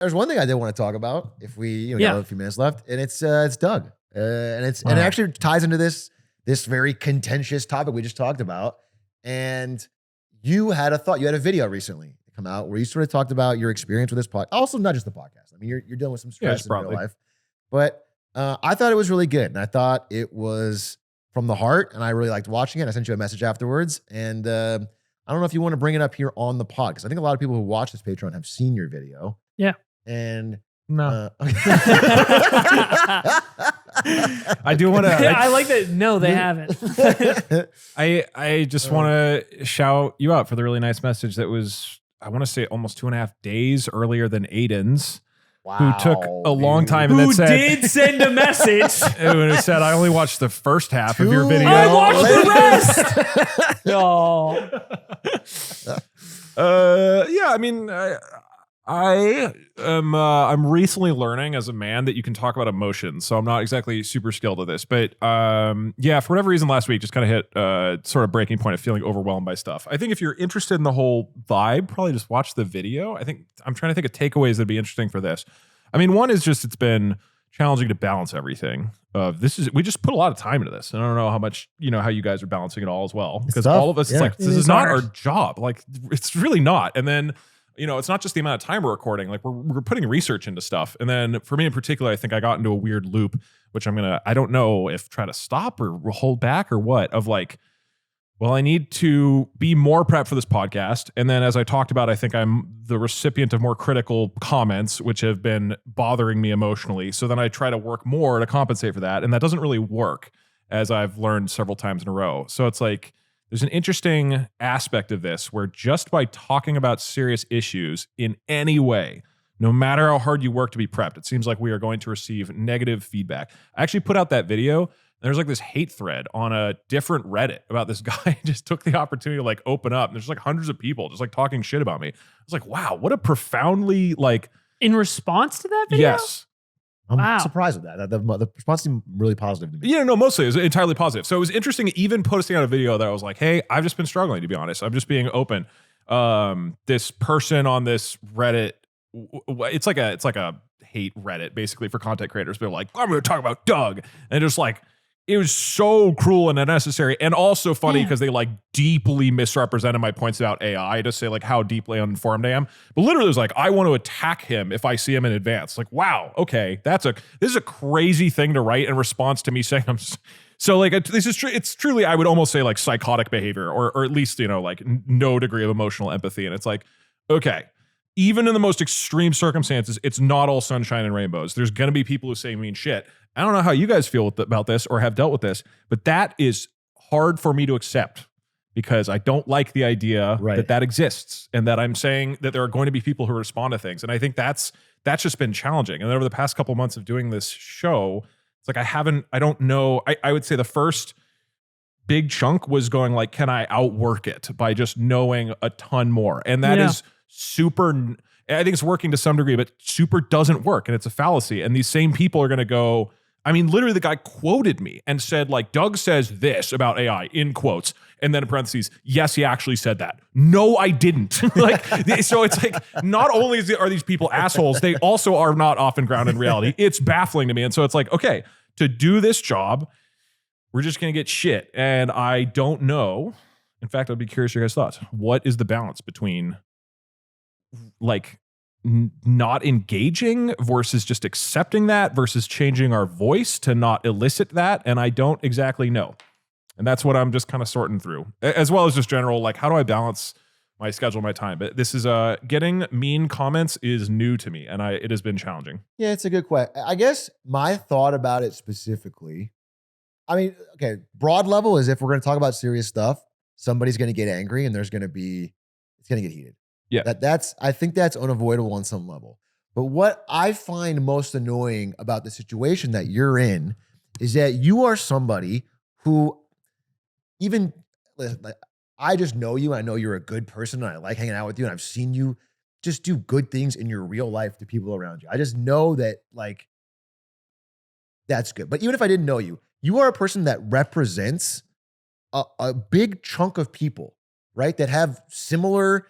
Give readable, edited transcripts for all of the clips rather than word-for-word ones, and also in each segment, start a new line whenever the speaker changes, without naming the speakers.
There's one thing I did want to talk about if we got a few minutes left, and it's Doug. And it actually ties into this very contentious topic we just talked about. And you had a video recently come out where you sort of talked about your experience with this podcast. Also, not just the podcast. I mean, you're dealing with some stress in real life. But I thought it was really good. And I thought it was from the heart. And I really liked watching it. I sent you a message afterwards. And I don't know if you want to bring it up here on the pod, because I think a lot of people who watch this Patreon have seen your video.
Yeah.
And
no. I do want to.
I like that. No, they haven't.
I just want to shout you out for the really nice message that was, I want to say, almost 2.5 days earlier than Aiden's.
Wow,
who took a long time and
who
then
did send a message.
And it said, I only watched the first half of your video.
I watched the rest. Oh.
Yeah, I mean, I'm recently learning as a man that you can talk about emotions, so I'm not exactly super skilled at this, but yeah, for whatever reason last week just kind of hit sort of breaking point of feeling overwhelmed by stuff. I think if you're interested in the whole vibe, probably just watch the video. I'm trying to think of takeaways that'd be interesting for this. I mean, one is just it's been challenging to balance everything. We just put a lot of time into this, and I don't know how much how you guys are balancing it all as well, because all of us, it's like this is not our job. Like it's really not, and then. It's not just the amount of time we're recording. Like we're putting research into stuff. And then for me in particular, I think I got into a weird loop, which I don't know if try to stop or hold back or what, of like, well, I need to be more prepped for this podcast. And then as I talked about, I think I'm the recipient of more critical comments, which have been bothering me emotionally. So then I try to work more to compensate for that. And that doesn't really work, as I've learned several times in a row. So it's like, there's an interesting aspect of this where just by talking about serious issues in any way, no matter how hard you work to be prepped, it seems like we are going to receive negative feedback. I actually put out that video. There's like this hate thread on a different Reddit about this guy just took the opportunity to like open up. And there's like hundreds of people just like talking shit about me. I was like, wow, what a profoundly like.
In response to that video?
Yes.
I'm surprised with that. The response seemed really positive to me.
Yeah, no, mostly it was entirely positive. So it was interesting, even posting out a video that I was like, hey, I've just been struggling, to be honest. I'm just being open. This person on this Reddit, it's like a hate Reddit basically for content creators. They're like, I'm going to talk about Doug, and just like. It was so cruel and unnecessary, and also funny because they like deeply misrepresented my points about AI to say like how deeply uninformed I am. But literally, it was like, I want to attack him if I see him in advance. Like, wow, okay, this is a crazy thing to write in response to me saying I'm. So like it's truly, I would almost say like psychotic behavior, or at least like no degree of emotional empathy. And it's like, okay. Even in the most extreme circumstances, it's not all sunshine and rainbows. There's going to be people who say mean shit. I don't know how you guys feel about this or have dealt with this, but that is hard for me to accept because I don't like the idea that exists, and that I'm saying that there are going to be people who respond to things. And I think that's just been challenging. And then over the past couple of months of doing this show, it's like I don't know. I would say the first big chunk was going like, can I outwork it by just knowing a ton more? And that is super, I think it's working to some degree, but super doesn't work, and it's a fallacy. And these same people are going to go, I mean, literally the guy quoted me and said like, Doug says this about AI in quotes, and then in parentheses, yes, he actually said that. No, I didn't. Like, so it's like, not only are these people assholes, they also are not often grounded in reality. It's baffling to me. And so it's like, okay, to do this job, we're just going to get shit. And I don't know. In fact, I'd be curious your guys' thoughts. What is the balance between like not engaging versus just accepting that versus changing our voice to not elicit that? And I don't exactly know. And that's what I'm just kind of sorting through, as well as just general, like, how do I balance my schedule, my time? But this is getting mean comments is new to me, and it has been challenging.
Yeah, it's a good question. I guess my thought about it specifically, I mean, okay, broad level is if we're going to talk about serious stuff, somebody's going to get angry and it's going to get heated.
Yeah.
I think that's unavoidable on some level. But what I find most annoying about the situation that you're in is that you are somebody who I just know you, and I know you're a good person, and I like hanging out with you, and I've seen you just do good things in your real life to people around you. I just know that like that's good. But even if I didn't know you, you are a person that represents a big chunk of people, right? That have similar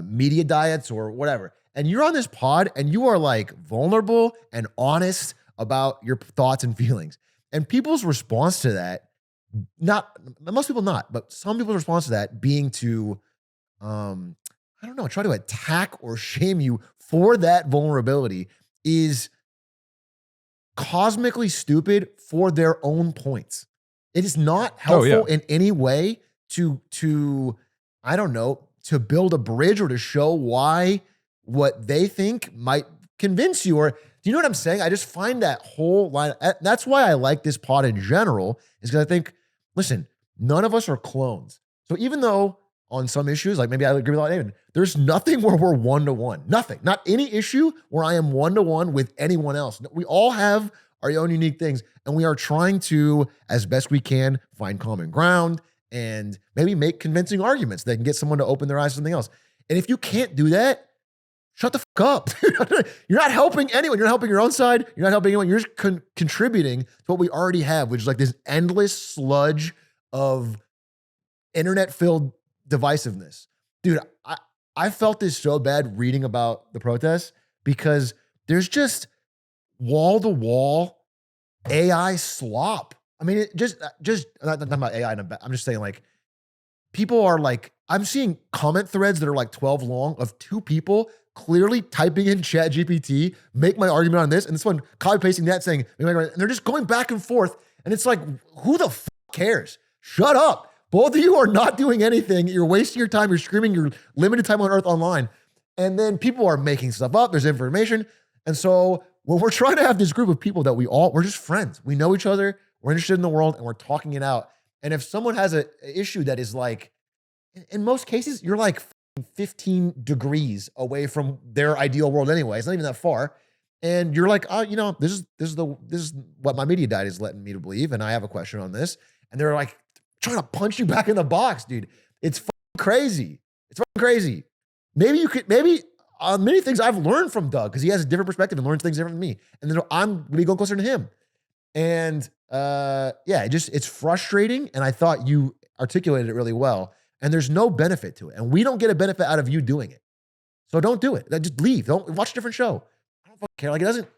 media diets or whatever. And you're on this pod and you are like vulnerable and honest about your thoughts and feelings. And people's response to that, most people not, but some people's response to that being to, I don't know, try to attack or shame you for that vulnerability is cosmically stupid for their own points. It is not helpful in any way to I don't know, to build a bridge or to show why what they think might convince you. Or do you know what I'm saying? I just find that whole line. That's why I like this pod in general, is because I think, listen, none of us are clones. So even though on some issues, like maybe I agree with David, there's nothing where we're one-to-one. Nothing. Not any issue where I am one-to-one with anyone else. We all have our own unique things, and we are trying to, as best we can, find common ground and maybe make convincing arguments that can get someone to open their eyes to something else. And if you can't do that, shut the fuck up. You're not helping anyone. You're not helping your own side. You're not helping anyone. You're just contributing to what we already have, which is like this endless sludge of internet-filled divisiveness. Dude, I felt this so bad reading about the protests because there's just wall-to-wall AI slop. I mean, it just not about AI. I'm just saying, like, people are like, I'm seeing comment threads that are like 12 long of two people clearly typing in Chat GPT, make my argument on this, and this one copy pasting that, saying, and they're just going back and forth. And it's like, who the fuck cares? Shut up. Both of you are not doing anything. You're wasting your time. You're screaming your limited time on earth online. And then people are making stuff up. There's information. And so when we're trying to have this group of people that we're just friends. We know each other. We're interested in the world and we're talking it out. And if someone has an issue that is like, in most cases, you're like 15 degrees away from their ideal world anyway. It's not even that far. And you're like, oh, this is what my media diet is letting me to believe. And I have a question on this. And they're like trying to punch you back in the box, dude. It's crazy. It's crazy. Maybe many things I've learned from Doug because he has a different perspective and learns things different than me. And then I'm going to be going closer to him. And it's frustrating. And I thought you articulated it really well. And there's no benefit to it. And we don't get a benefit out of you doing it. So don't do it. Just leave. Don't watch a different show. I don't fucking care. Like, it doesn't,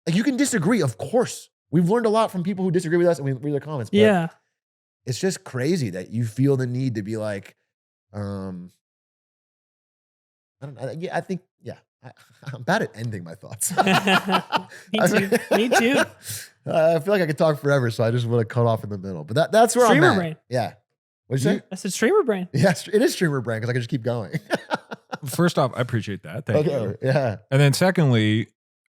like, you can disagree. Of course. We've learned a lot from people who disagree with us and we read their comments. But
yeah.
It's just crazy that you feel the need to be like, I'm bad at ending my thoughts.
Me too.
I feel like I could talk forever, so I just want to cut off in the middle. But that's where
Streamer
I'm at.
brain.
Yeah. What'd you say?
I said streamer brain.
Yes, it is streamer brain because I can just keep going.
First off, I appreciate that. Thank you.
Yeah.
And then secondly,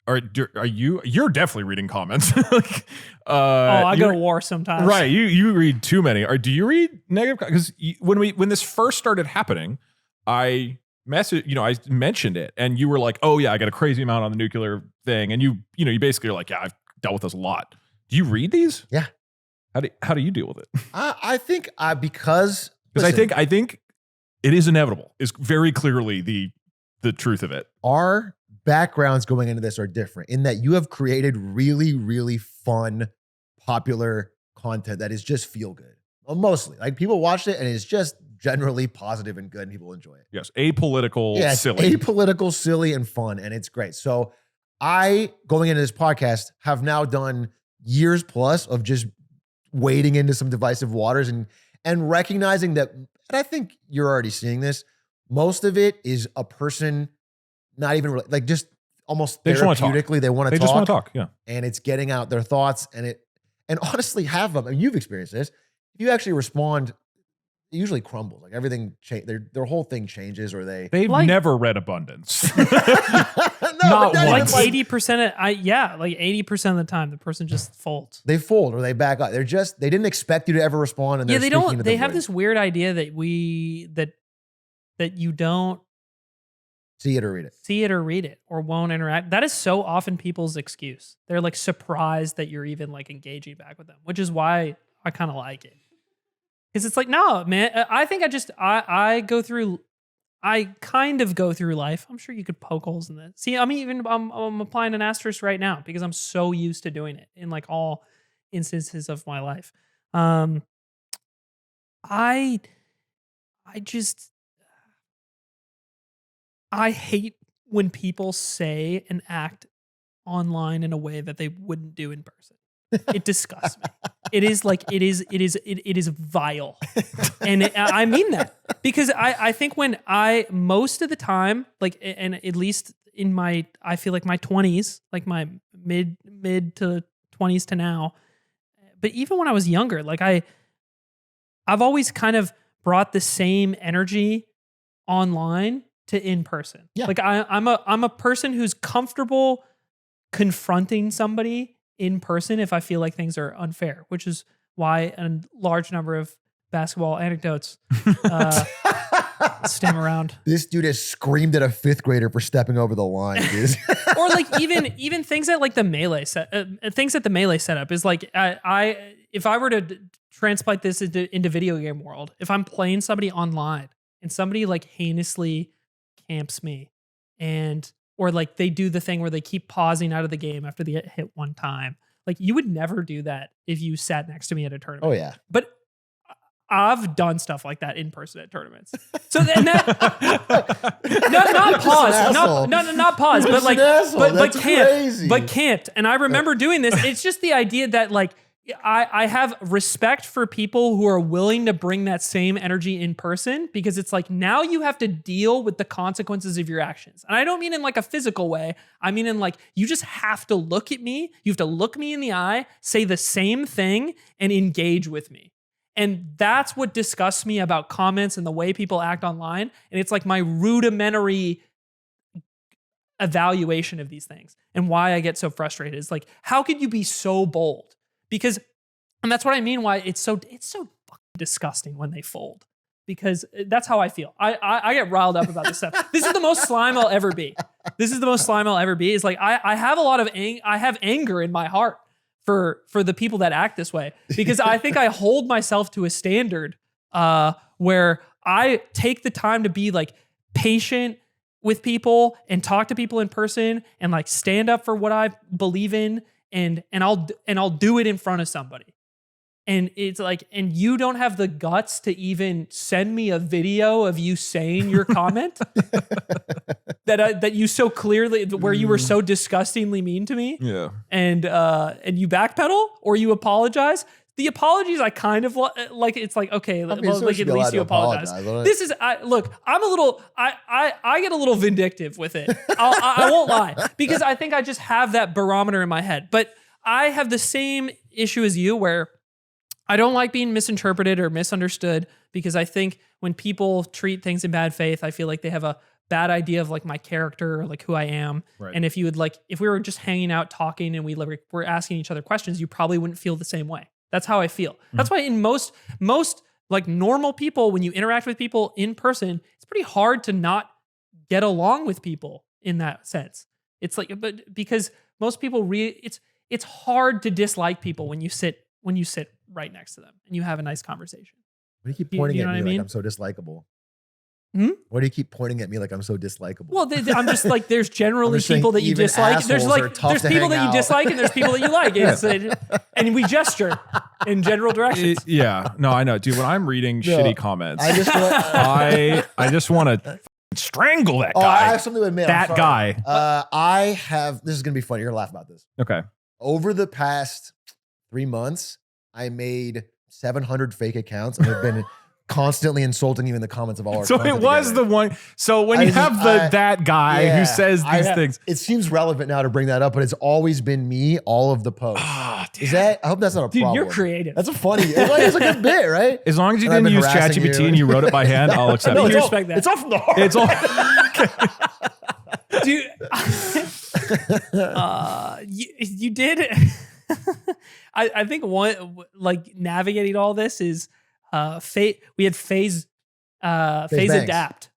you're definitely reading comments.
I go to war sometimes.
Right. You read too many. Or do you read negative? Because when this first started happening, I mentioned it and you were like, oh yeah, I got a crazy amount on the nuclear thing. And you basically are like, yeah, I've dealt with this a lot. Do you read these?
Yeah.
How do you deal with it?
I think because
I think it is inevitable. Is very clearly the truth of it.
Our backgrounds going into this are different in that you have created really, really fun, popular content that is just feel good. Well, mostly, like, people watched it and it's just generally positive and good and people enjoy it.
Yes, apolitical, silly.
Apolitical, silly, and fun, and it's great. So I, going into this podcast, have now done years plus of just wading into some divisive waters and recognizing that, and I think you're already seeing this, most of it is a person not even really, like, just almost therapeutically, they want to talk.
They just want to talk, yeah.
And it's getting out their thoughts, and honestly, half of them, and you've experienced this, if you actually respond, it usually crumbles. Like, everything their whole thing changes, or they've
never read Abundance.
Not like 80% like 80% of the time the person just folds.
They fold or they back up. They didn't expect you to ever respond, and
they have this weird idea that that you don't
see it or read it
or won't interact. That is so often people's excuse. They're like surprised that you're even like engaging back with them, which is why I kind of like it. Because it's like, no, man, I think I kind of go through life. I'm sure you could poke holes in that. See, I'm applying an asterisk right now because I'm so used to doing it in like all instances of my life. I hate when people say and act online in a way that they wouldn't do in person. It disgusts me. It is vile. And I mean that because I think when most of the time, like, and at least in I feel like my 20s, like my mid to 20s to now, but even when I was younger, like I've always kind of brought the same energy online to in person.
Yeah.
Like I'm a person who's comfortable confronting somebody in person if I feel like things are unfair, which is why a large number of basketball anecdotes stem around.
This dude has screamed at a 5th grader for stepping over the line, dude.
Or like even things at like the melee things at the melee setup is like if I were to transplant this into video game world, if I'm playing somebody online and somebody like heinously camps me or like they do the thing where they keep pausing out of the game after they get hit one time. Like you would never do that if you sat next to me at a tournament.
Oh yeah.
But I've done stuff like that in person at tournaments. So then that not pause. Not pause, but like but camped. And I remember doing this. It's just the idea that like I have respect for people who are willing to bring that same energy in person because it's like now you have to deal with the consequences of your actions. And I don't mean in like a physical way. I mean in like you just have to look at me. You have to look me in the eye, say the same thing, and engage with me. And that's what disgusts me about comments and the way people act online. And it's like my rudimentary evaluation of these things and why I get so frustrated. Is like, how could you be so bold? Because, and that's what I mean why it's so fucking disgusting when they fold. Because that's how I feel. I get riled up about this stuff. This is the most slime I'll ever be. Is like I have a lot of I have anger in my heart for the people that act this way because I think I hold myself to a standard where I take the time to be like patient with people and talk to people in person and like stand up for what I believe in and I'll do it in front of somebody. And it's like, and you don't have the guts to even send me a video of you saying your comment that you so clearly, where you were so disgustingly mean to me.
Yeah. And
you backpedal or you apologize. The apologies, I kind of like. It's like, okay, well, like at least you apologize. This is, look, I'm a little, I get a little vindictive with it. I won't lie because I think I just have that barometer in my head. But I have the same issue as you where I don't like being misinterpreted or misunderstood because I think when people treat things in bad faith, I feel like they have a bad idea of like my character or like who I am. Right. And if you would like, if we were just hanging out talking and we're asking each other questions, you probably wouldn't feel the same way. That's how I feel. Mm-hmm. That's why in most like normal people, when you interact with people in person, it's pretty hard to not get along with people in that sense. It's like, but because most people it's hard to dislike people when you sit right next to them and you have a nice conversation.
Why do you keep pointing at me like I'm so dislikable? Why do you keep pointing at me like I'm so dislikable?
Well, I'm just like, there's generally people that you dislike. There's people that you dislike and there's people that you like. And we gesture in general directions.
No, I know. Dude, when I'm reading shitty comments, I just want to strangle that guy.
I have something to admit.
That guy.
This is going to be funny. You're going to laugh about this.
Okay.
Over the past 3 months, I made 700 fake accounts and have been constantly insulting you in the comments of all our
So it was together. The one. So when you have that guy who says these things,
it seems relevant now to bring that up, but it's always been me, all of the posts. I hope that's not a problem.
Dude, you're creative.
That's a funny, it's a good bit, right?
As long as you didn't use ChatGPT and you wrote it by hand, I'll accept it.
Respect that.
It's all from the heart.
It's all.
Dude, you did. I think one, like navigating all this is we had phase adapt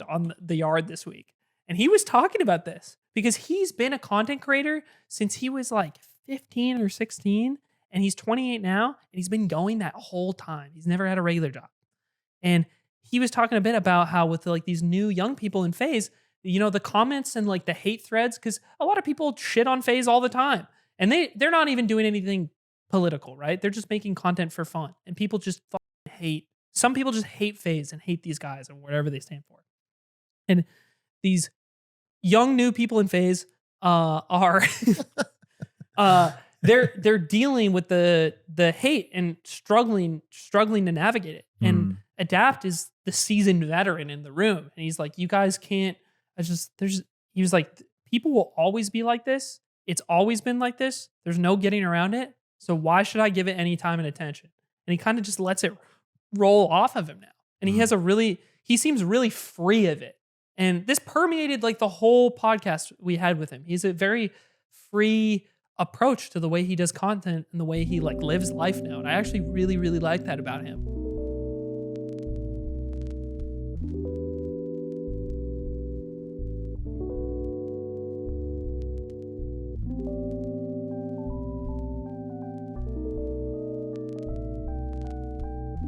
on the yard this week. And he was talking about this because he's been a content creator since he was like 15 or 16 and he's 28 now and he's been going that whole time. He's never had a regular job. And he was talking a bit about how with like these new young people in phase, you know, the comments and like the hate threads, because a lot of people shit on phase all the time. And they're not even doing anything political, right? They're just making content for fun. And people just fucking hate. Some people just hate phase and hate these guys and whatever they stand for. And these young new people in phase are they're dealing with the hate and struggling to navigate it. And Adapt is the seasoned veteran in the room, and he's like, you guys can't. He was like, people will always be like this. It's always been like this. There's no getting around it. So why should I give it any time and attention? And he kind of just lets it roll off of him now. And he seems really free of it. And this permeated like the whole podcast we had with him. He's a very free approach to the way he does content and the way he like lives life now. And I actually really, really like that about him.